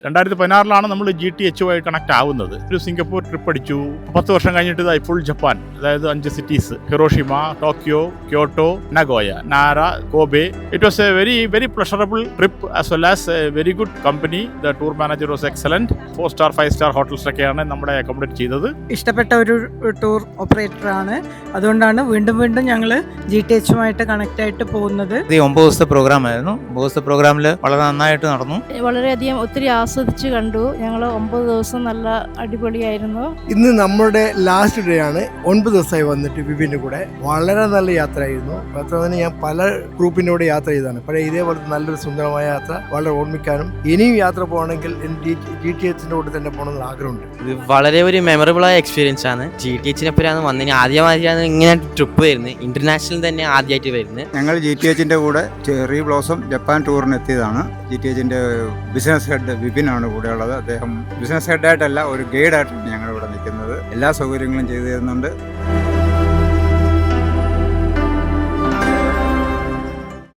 2016 നമ്മൾ GTH connect ആവുന്നത്. ഒരു സിംഗപ്പൂർ ട്രിപ്പ് അടിച്ചു. 10 വർഷം കഴിഞ്ഞിട്ട് ഇതായി ഫുൾ ജപ്പാൻ, അതായത് 5 cities: Hiroshima, Tokyo, Kyoto, Nagoya, Nara, Kobe. It was a very very pleasurable trip as well as a very good company. The tour manager was excellent. 4 star 5 star ഹോട്ടൽസൊക്കെയാണ് നമ്മുടെ accommodate ചെയ്തത്. ഇഷ്ടപ്പെട്ട ഒരു tour ഓപ്പറേറ്ററാണ്. അതുകൊണ്ടാണ് വീണ്ടും വീണ്ടും ഞങ്ങൾ GTH കണക്ട് ആയിട്ട് പോകുന്നത്. 9 ദിവസത്തെ പ്രോഗ്രാം ആയിരുന്നു. 9 ദിവസത്തെ പ്രോഗ്രാമിൽ വളരെ നന്നായിട്ട് നടന്നു. വളരെയധികം ഒത്തിരി ആസ്വദിച്ച് കണ്ടു. ഞങ്ങൾ 9 ദിവസം നല്ല അടിപൊളിയായിരുന്നു. ഇന്ന് നമ്മുടെ ലാസ്റ്റ് ഡേ ആണ്. 9 ദിവസമായി വന്നിട്ട് വിപിൻ്റെ കൂടെ വളരെ നല്ല യാത്രയായിരുന്നു. മാത്രമല്ല ഞാൻ പല ഗ്രൂപ്പിൻ്റെ കൂടെ യാത്ര ചെയ്തതാണ്. പക്ഷേ ഇതേപോലത്തെ നല്ലൊരു സുന്ദരമായ യാത്ര വളരെ ഓർമ്മിക്കാനും ഇനിയും യാത്ര പോകണമെങ്കിൽ GTHന്റെ കൂടെ തന്നെ പോകണമെന്ന് ആഗ്രഹമുണ്ട്. ഇത് വളരെ ഒരു മെമ്മറബിൾ ആയ എക്സ്പീരിയൻസ് ആണ്. GTHനെപ്പോഴാണ് വന്നതിന് ആദ്യമായിട്ടാണ് ഇങ്ങനെ ട്രിപ്പ് വരുന്നത്. ഇന്റർനാഷണൽ തന്നെ ആദ്യമായിട്ട് വരുന്നത്. ഞങ്ങൾ GTHന്റെ കൂടെ ചെറി ബ്ലോസം ജപ്പാൻ ടൂറിന് എത്തിയതാണ്. GTHന്റെ ബിസിനസ് ഹെഡ് വിപിനാണ് കൂടെയുള്ളത്. അദ്ദേഹം ബിസിനസ് ഹെഡായിട്ടല്ല, ഒരു ഗൈഡായിട്ടാണ് ഞങ്ങളിവിടെ നിൽക്കുന്നത്. എല്ലാ സൗകര്യങ്ങളും ചെയ്തു തരുന്നുണ്ട്.